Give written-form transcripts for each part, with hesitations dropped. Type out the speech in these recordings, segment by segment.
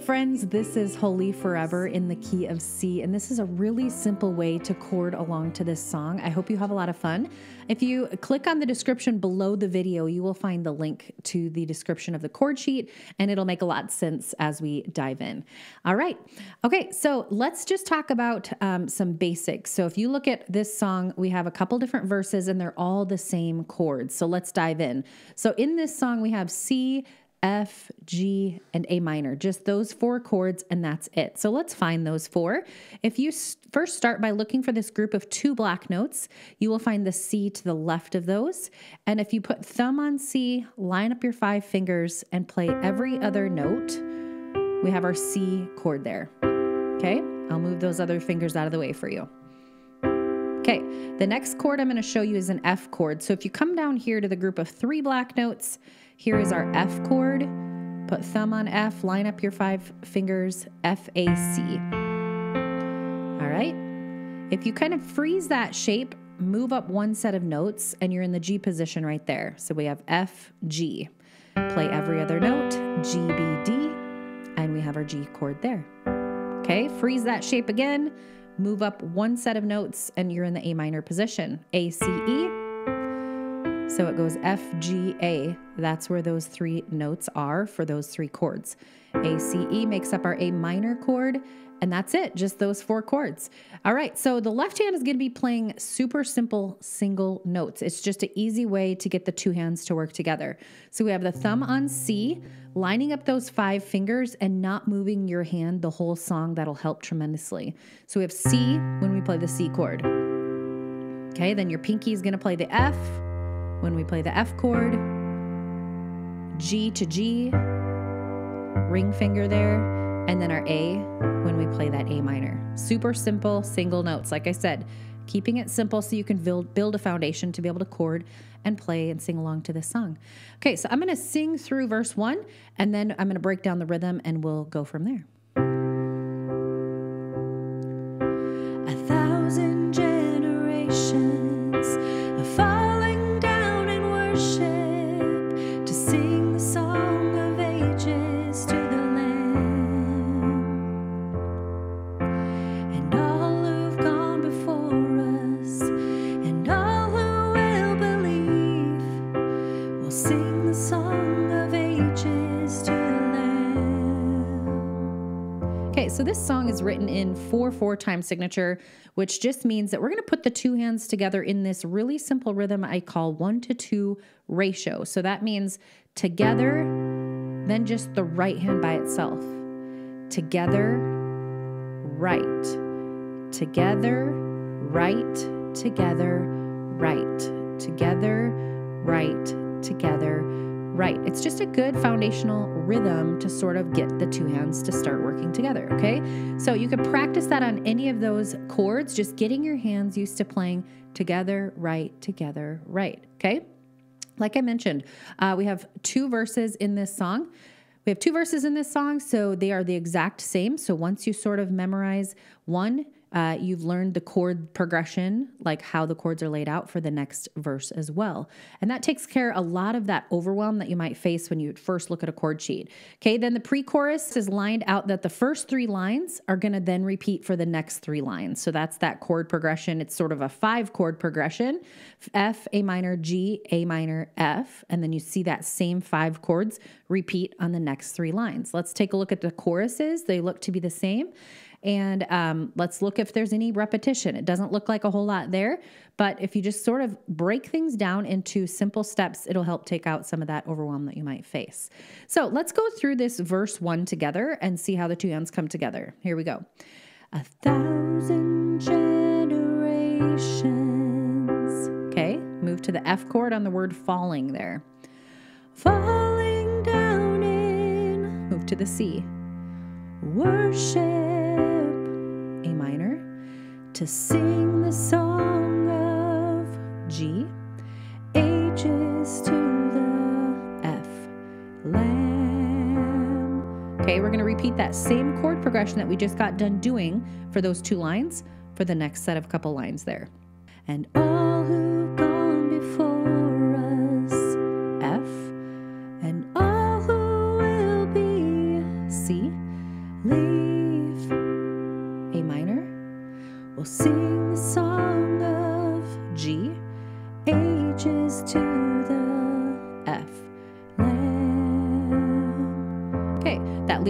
friends, this is Holy Forever in the key of C, and this is a really simple way to chord along to this song. I hope you have a lot of fun. If you click on the description below the video, you will find the link to the description of the chord sheet, and it'll make a lot of sense as we dive in. All right. Okay, so let's just talk about some basics. So if you look at this song, we have a couple different verses, and they're all the same chords. So let's dive in. So in this song, we have C, F, G, and A minor, just those four chords, and that's it. So let's find those four. If you first start by looking for this group of two black notes, you will find the C to the left of those. And if you put thumb on C, line up your 5 fingers, and play every other note, we have our C chord there. Okay, I'll move those other fingers out of the way for you. Okay, the next chord I'm going to show you is an F chord. So if you come down here to the group of 3 black notes, here is our F chord. Put thumb on F, line up your 5 fingers, F, A, C. All right. If you kind of freeze that shape, move up one set of notes, and you're in the G position right there. So we have F, G. Play every other note, G, B, D, and we have our G chord there. Okay, freeze that shape again, move up one set of notes, and you're in the A minor position, A, C, E. So it goes F, G, A. That's where those 3 notes are for those 3 chords. A, C, E makes up our A minor chord, and that's it, just those 4 chords. All right, so the left hand is going to be playing super simple single notes. It's just an easy way to get the 2 hands to work together. So we have the thumb on C, lining up those 5 fingers and not moving your hand the whole song. That'll help tremendously. So we have C when we play the C chord. Okay, then your pinky is going to play the F when we play the F chord, G to G, ring finger there, and then our A when we play that A minor. Super simple single notes. Like I said, keeping it simple so you can build a foundation to be able to chord and play and sing along to this song. Okay, so I'm going to sing through verse 1, and then I'm going to break down the rhythm, and we'll go from there. 1,000 generations are falling down in worship to sing the song of ages to the Lamb. And all who've gone before us and all who will believe will sing the song of ages to the Lamb. Okay, so this song is written in 4/4 time signature, which just means that we're going to put the 2 hands together in this really simple rhythm I call 1-to-2 ratio. So that means together, then just the right hand by itself. Together, right. Together, right. Together, right. Together, right. Together, right. It's just a good foundational rhythm to sort of get the 2 hands to start working together, okay? So you can practice that on any of those chords, just getting your hands used to playing together, right, okay? Like I mentioned, we have 2 verses in this song. We have 2 verses in this song, so they are the exact same. So once you sort of memorize one, you've learned the chord progression, like how the chords are laid out for the next verse as well. And that takes care of a lot of that overwhelm that you might face when you first look at a chord sheet. Okay, then the pre-chorus is lined out that the first 3 lines are going to then repeat for the next 3 lines. So that's that chord progression. It's sort of a 5-chord progression. F, A minor, G, A minor, F. And then you see that same 5 chords repeat on the next 3 lines. Let's take a look at the choruses. They look to be the same. And let's look if there's any repetition. It doesn't look like a whole lot there, but if you just sort of break things down into simple steps, it'll help take out some of that overwhelm that you might face. So let's go through this verse 1 together and see how the 2 hands come together. Here we go. 1,000 generations. Okay, move to the F chord on the word falling there. Falling down in. Move to the C. Worship. A minor. To sing the song of G. ages to the F. Lamb. Okay, we're going to repeat that same chord progression that we just got done doing for those 2 lines for the next set of couple lines there. And all who've gone before us, F. and all who will be, C.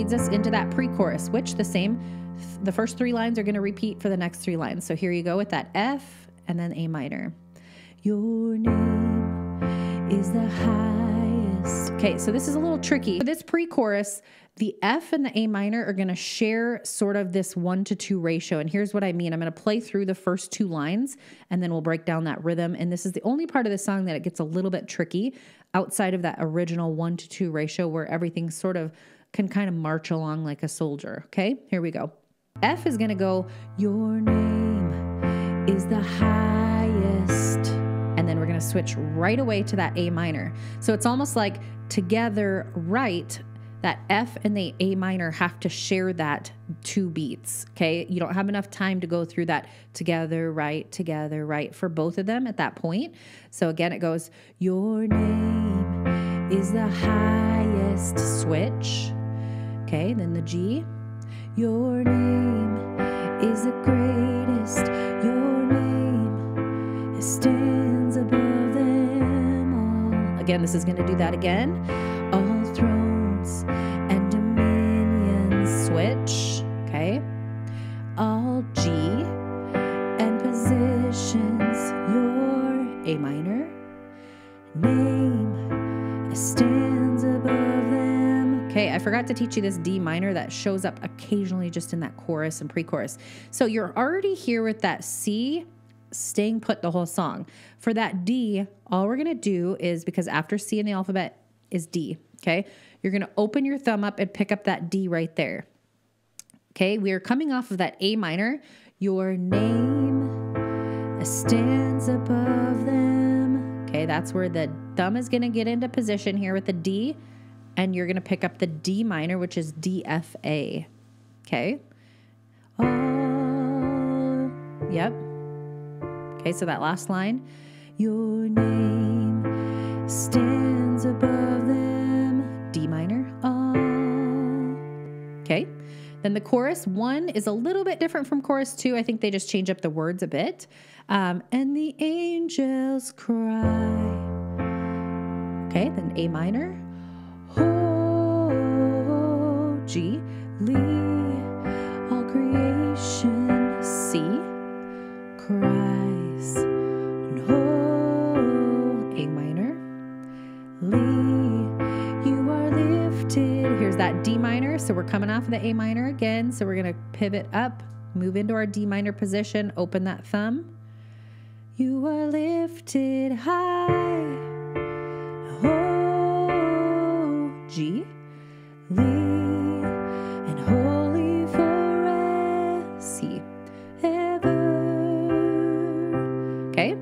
leads us into that pre-chorus, which the first 3 lines are going to repeat for the next 3 lines. So here you go with that F and then A minor. Your name is the highest. Okay, so this is a little tricky. For this pre-chorus, the F and the A minor are going to share sort of this 1-to-2 ratio. And here's what I mean. I'm going to play through the first 2 lines and then we'll break down that rhythm. And this is the only part of the song that it gets a little bit tricky outside of that original 1-to-2 ratio where everything sort of can kind of march along like a soldier. Okay, here we go. F is going to go, your name is the highest. And then we're going to switch right away to that A minor. So it's almost like together, right, that F and the A minor have to share that 2 beats, okay? You don't have enough time to go through that together, right, for both of them at that point. So again, it goes, your name is the highest, switch, okay? Then the G, your name is the greatest, your name stands above them all. Again, this is going to do that again. All thrones and dominions, switch, okay? All G and positions, your A minor name stands above them. Okay, I forgot to teach you this D minor that shows up occasionally just in that chorus and pre-chorus. So you're already here with that C staying put the whole song. For that D, all we're going to do is, because after C in the alphabet is D, okay? You're going to open your thumb up and pick up that D right there. Okay, we are coming off of that A minor. Your name stands above them. Okay, that's where the thumb is going to get into position here with the D, and you're going to pick up the D minor, which is D, F, A. Okay. Yep. Okay, so that last line, your name stands above them, D minor, okay. Then the chorus 1 is a little bit different from chorus 2. I think they just change up the words a bit. And the angels cry. Okay, then A minor, oh, G, Lee, all creation, C, cries, no, A minor, Lee, you are lifted. Here's that D minor. So we're coming off of the A minor again. So we're going to pivot up, move into our D minor position, open that thumb. You are lifted high, oh, G, Lee, and holy forever, C, okay.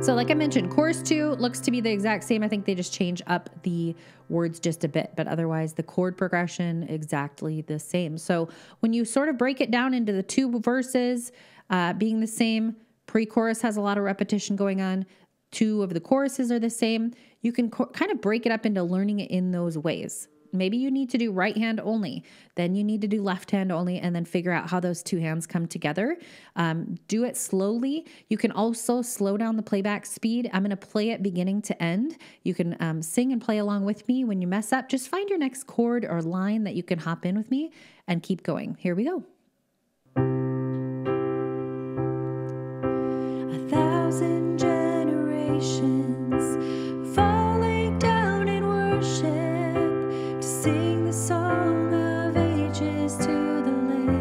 So like I mentioned, chorus 2 looks to be the exact same. I think they just change up the words just a bit, but otherwise the chord progression exactly the same. So when you sort of break it down into the 2 verses being the same, pre-chorus has a lot of repetition going on, 2 of the choruses are the same, you can kind of break it up into learning it in those ways. Maybe you need to do right hand only, then you need to do left hand only, and then figure out how those 2 hands come together. Do it slowly. You can also slow down the playback speed. I'm going to play it beginning to end. You can sing and play along with me. When you mess up, just find your next chord or line that you can hop in with me and keep going. Here we go. 1,000 generations falling down in worship, sing the song of ages to the Lamb,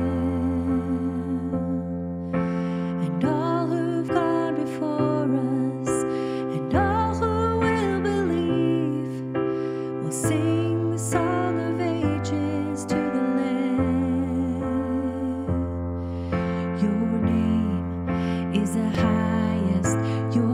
and all who've gone before us, and all who will believe, will sing the song of ages to the Lamb. Your name is the highest, your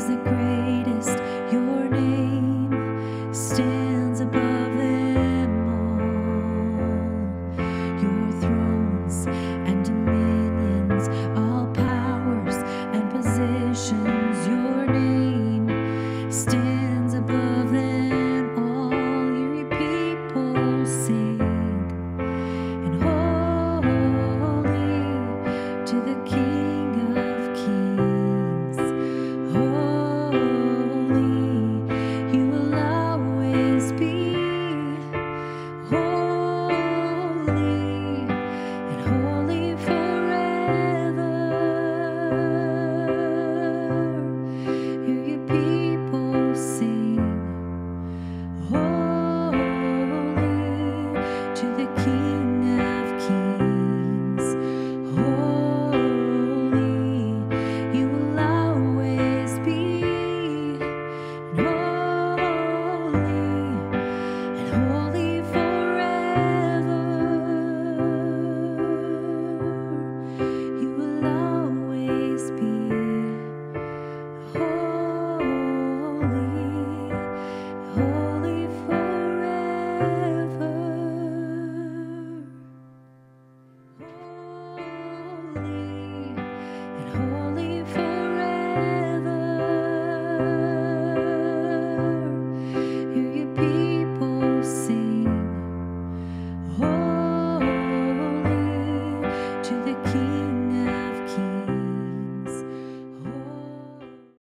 is the